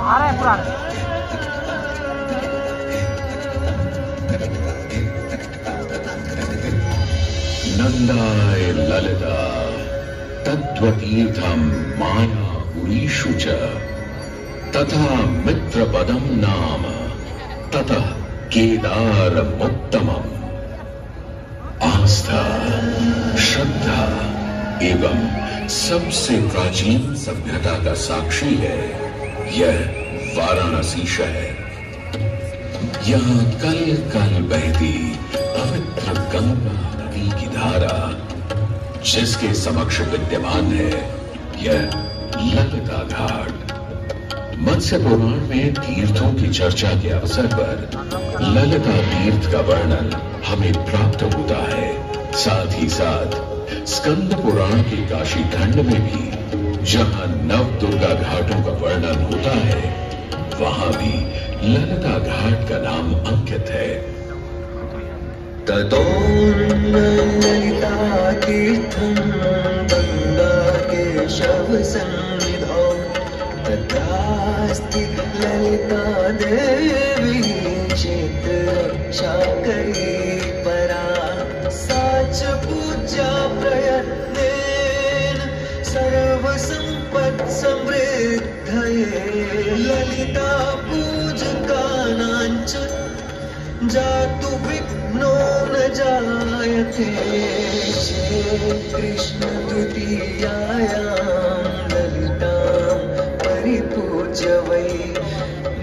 आ रहा है पुराना। नंदाय ललिता तद्वतीर्थम माया उरीषु च तथा मित्रपदम नाम ततः केदारमुत्तमम्। आस्था, श्रद्धा एवं सबसे प्राचीन सभ्यता का साक्षी है यह वाराणसी शहर। यहाँ कल कल बहती पवित्र गंगा नदी की धारा, जिसके समक्ष विद्यमान है यह ललिता घाट। मत्स्य पुराण में तीर्थों की चर्चा के अवसर पर ललिता तीर्थ का वर्णन हमें प्राप्त होता है। साथ ही साथ स्कंद पुराण के काशी खंड में भी जहां नव दुर्गा घाटों का वर्णन होता है, वहां भी ललिता घाट का नाम अंकित है। ततो ललिता तीर्थं गंगा केशव सन्निधौ तत्रास्ति ललिता देवी क्षेत्र रक्षाकरी परा। सा च पूजा प्रयत्नेन सर्वसम्पत् समृद्धये ललिता पूजकानां च जातु विघ्नो न जायते। कृष्ण तृतीयायां ललितां परिपूज्य वै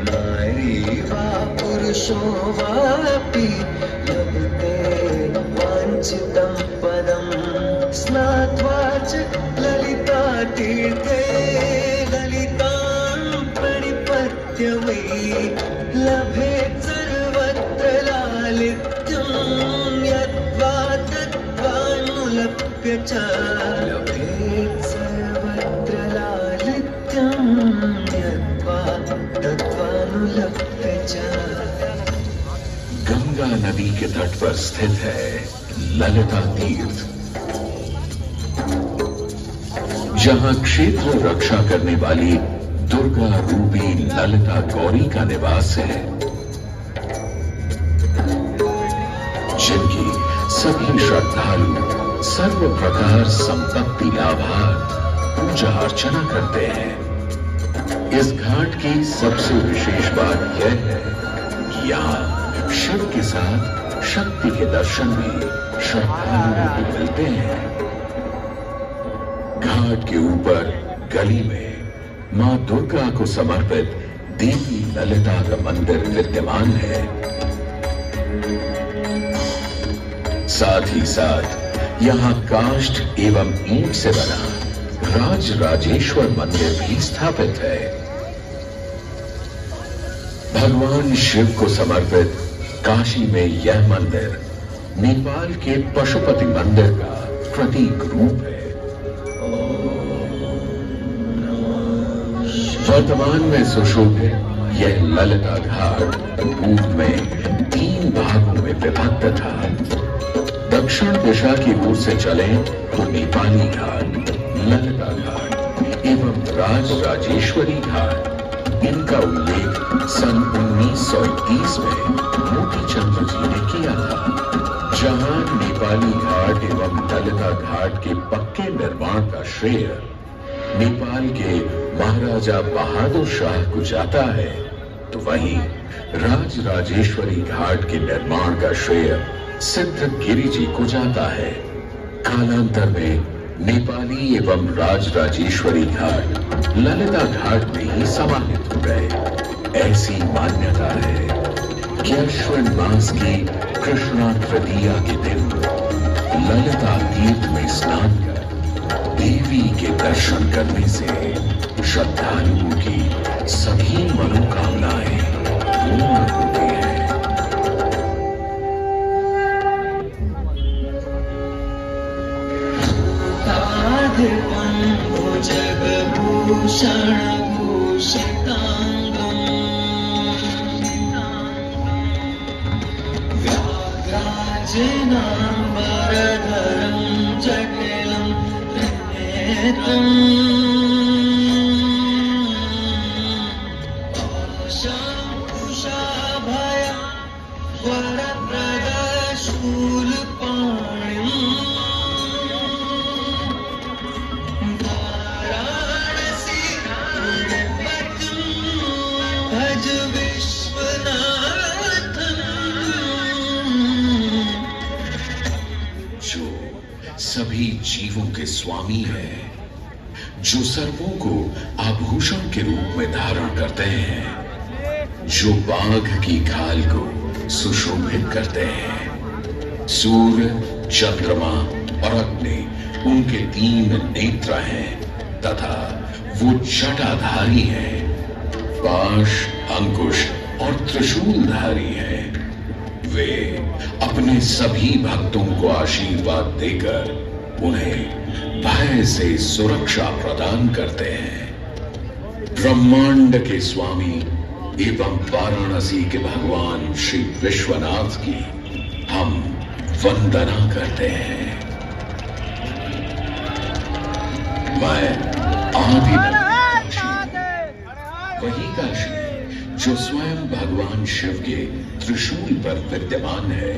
नारी वा पुरुषो वापि लभते वाञ्छितं पदं। स्नात्वा च ललिता तीर्थे ललितां प्रणिपत्य वै लभेत् सर्वत्र लालित्यं। यद्वा तद्वानुलप्य च लभेत् सर्वत्र लालित्यं। यद्वा तद्वानुलप्य च। गंगा नदी के तट पर स्थित है ललिता तीर्थ, जहां क्षेत्र रक्षा करने वाली दुर्गा रूपी ललिता गौरी का निवास है, जिनकी सभी श्रद्धालु सर्व प्रकार संपत्ति लाभार्थ पूजा अर्चना करते हैं। इस घाट की सबसे विशेष बात यह है कि यहाँ शिव के साथ शक्ति के दर्शन भी श्रद्धालुओं को मिलते हैं। घाट के ऊपर गली में मां दुर्गा को समर्पित देवी ललिता का मंदिर विद्यमान है। साथ ही साथ यहाँ काष्ठ एवं ईंट से बना राज राजेश्वर मंदिर भी स्थापित है। भगवान शिव को समर्पित काशी में यह मंदिर नेपाल के पशुपति मंदिर का प्रतीक रूप है। वर्तमान में सुशोभित यह ललिता घाट पूर्व में 3 भागों में विभक्त था। दक्षिण दिशा की ओर से चलें तो नेपाली घाट, ललिता घाट एवं राज राजेश्वरी घाट। इनका उल्लेख सन 1921 में मोती चंद्र जी ने किया था, जहां नेपाली घाट एवं ललिता घाट के पक्के निर्माण का श्रेय नेपाल के महाराजा बहादुर शाह को जाता है, तो वहीं राज राजेश्वरी घाट के निर्माण का श्रेय सिद्धगिरी जी को जाता है। कालांतर में नेपाली एवं राज राजेश्वरी घाट ललिता घाट में ही समाहित हो गए। ऐसी मान्यता है कि अश्विन मास की कृष्णा तृतीया के दिन ललिता तीर्थ में स्नान कर देवी के दर्शन करने से श्रद्धालुओं की सभी मनोकामनाएं पूर्ण होती हैं। जगभूषण भूषितांगम व्याघ्राजनांबरधरं जटिलम् में तुम आशा उषा भया वरप्रद शूल पाणि वाराणसी भज जो सभी जीवों के स्वामी है, जो सर्वों को आभूषण के रूप में धारण करते हैं, जो बाघ की खाल को सुशोभित करते हैं। सूर्य, चंद्रमा और अग्नि उनके 3 नेत्र हैं तथा वो जटाधारी हैं, पाश, अंकुश और त्रिशूलधारी हैं। वे अपने सभी भक्तों को आशीर्वाद देकर उन्हें भय से सुरक्षा प्रदान करते हैं। ब्रह्मांड के स्वामी एवं वाराणसी के भगवान श्री विश्वनाथ की हम वंदना करते हैं। मैं आदि वही काशी जो स्वयं भगवान शिव के त्रिशूल पर विद्यमान है।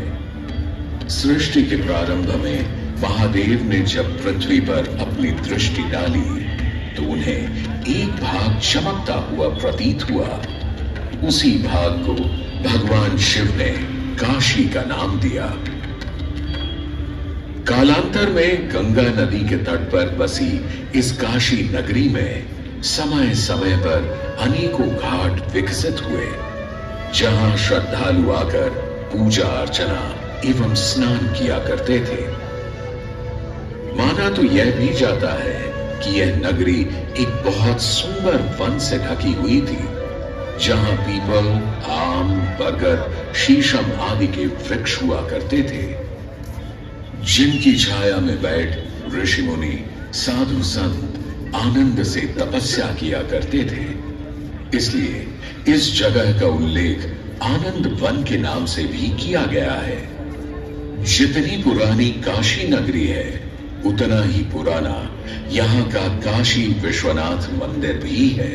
सृष्टि के प्रारंभ में महादेव ने जब पृथ्वी पर अपनी दृष्टि डाली तो उन्हें एक भाग चमकता हुआ प्रतीत हुआ। उसी भाग को भगवान शिव ने काशी का नाम दिया। कालांतर में गंगा नदी के तट पर बसी इस काशी नगरी में समय समय पर अनेकों घाट विकसित हुए, जहां श्रद्धालु आकर पूजा अर्चना एवं स्नान किया करते थे। माना तो यह भी जाता है कि यह नगरी एक बहुत सुंदर वन से ढकी हुई थी, जहां पीपल, आम, बरगद, शीशम आदि के वृक्ष हुआ करते थे, जिनकी छाया में बैठ ऋषि मुनि, साधु संत आनंद से तपस्या किया करते थे। इसलिए इस जगह का उल्लेख आनंद वन के नाम से भी किया गया है। जितनी पुरानी काशी नगरी है, उतना ही पुराना यहां का काशी विश्वनाथ मंदिर भी है।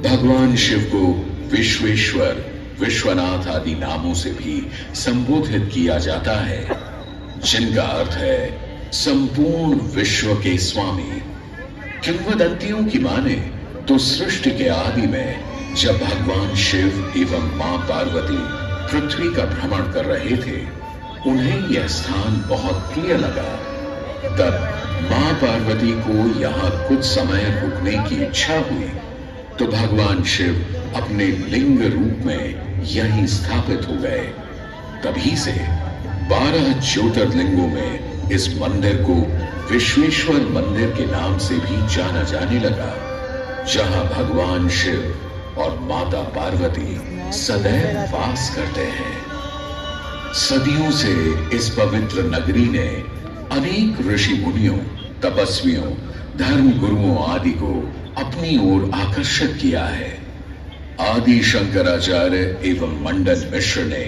भगवान शिव को विश्वेश्वर, विश्वनाथ आदि नामों से भी संबोधित किया जाता है, जिनका अर्थ है संपूर्ण विश्व के स्वामी। किंवदंतियों की माने तो सृष्टि के आदि में जब भगवान शिव एवं मां पार्वती पृथ्वी का भ्रमण कर रहे थे, उन्हें यह स्थान बहुत प्रिय लगा। तब मां पार्वती को यहां कुछ समय रुकने की इच्छा हुई तो भगवान शिव अपने लिंग रूप में यहीं स्थापित हो गए। तभी से 12 ज्योतिर्लिंगों में इस मंदिर को विश्वेश्वर मंदिर के नाम से भी जाना जाने लगा, जहां भगवान शिव और माता पार्वती सदैव वास करते हैं। सदियों से इस पवित्र नगरी ने अनेक ऋषि मुनियों, तपस्वियों, धर्म गुरुओं आदि को अपनी ओर आकर्षित किया है। आदि शंकराचार्य एवं मंडन मिश्र ने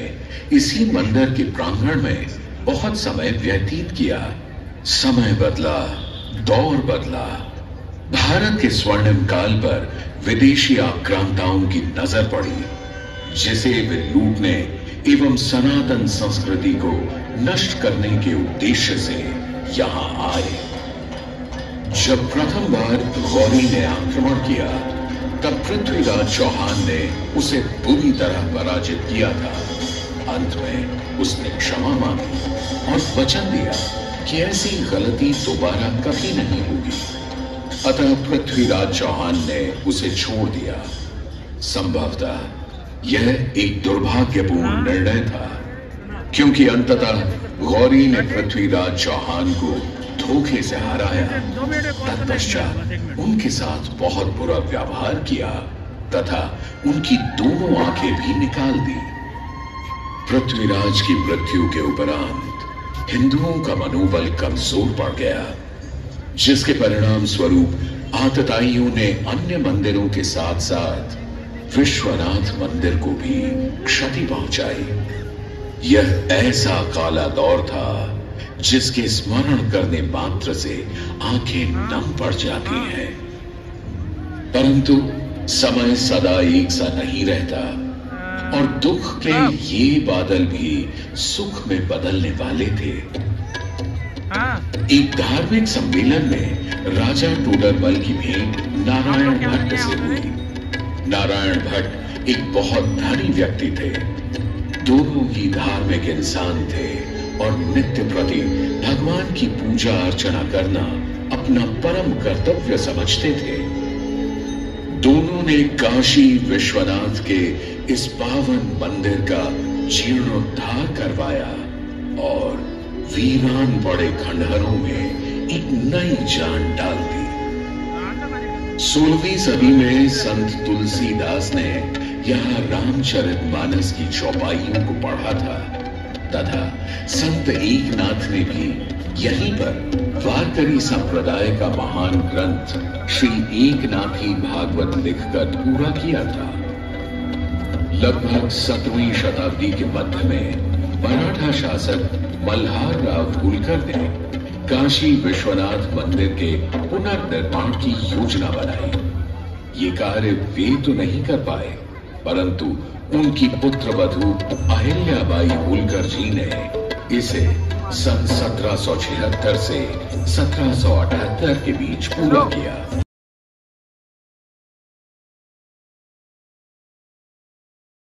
इसी मंदिर के प्रांगण में बहुत समय व्यतीत किया। समय बदला, दौर बदला। भारत के स्वर्णिम काल पर विदेशी आक्रांताओं की नजर पड़ी, जिसे वे लूटने एवं सनातन संस्कृति को नष्ट करने के उद्देश्य से यहां आए। जब प्रथम बार गौरी ने आक्रमण किया, तब पृथ्वीराज चौहान ने उसे बुरी तरह पराजित किया था। अंत में उसने क्षमा मांगी और वचन दिया कि ऐसी गलती दोबारा कभी नहीं होगी। अतः पृथ्वीराज चौहान ने उसे छोड़ दिया। संभवतः यह एक दुर्भाग्यपूर्ण निर्णय था, क्योंकि अंततः गौरी ने पृथ्वीराज चौहान को धोखे से हराया। तत्पश्चात उनके साथ बहुत बुरा व्यवहार किया तथा उनकी दोनों आंखें भी निकाल दी। पृथ्वीराज की मृत्यु के उपरांत हिंदुओं का मनोबल कमजोर पड़ गया, जिसके परिणाम स्वरूप आतताइयों ने अन्य मंदिरों के साथ साथ विश्वनाथ मंदिर को भी क्षति पहुंचाई। यह ऐसा काला दौर था जिसके स्मरण करने मात्र से आंखें नम पड़ जाती हैं। परंतु समय सदा एक सा नहीं रहता और दुख के ये बादल भी सुख में बदलने वाले थे। एक धार्मिक सम्मेलन में राजा टोडरमल की भेंट नारायण भट्ट से हुई। नारायण भट्ट एक बहुत धनी व्यक्ति थे। दोनों ही धार्मिक इंसान थे और नित्य प्रति भगवान की पूजा अर्चना करना अपना परम कर्तव्य समझते थे। दोनों ने काशी विश्वनाथ के इस पावन मंदिर का जीर्णोद्धार करवाया और वीरान पड़े खंडहरों में एक नई जान डाल दी। 16वीं सदी में संत तुलसीदास ने यहाँ रामचरितमानस की चौपाइयों को पढ़ा था तथा संत एकनाथ ने भी यहीं पर वारकरी संप्रदाय का महान ग्रंथ श्री एकनाथी भागवत लिखकर पूरा किया था। लगभग 17वीं शताब्दी के मध्य में मराठा शासक मल्हार राव होलकर ने काशी विश्वनाथ मंदिर के पुनर्निर्माण की योजना बनाई। ये कार्य वे तो नहीं कर पाए, परंतु उनकी पुत्रवधू अहिल्याबाई होलकर जी ने इसे सन 1776 से 1778 के बीच पूरा किया।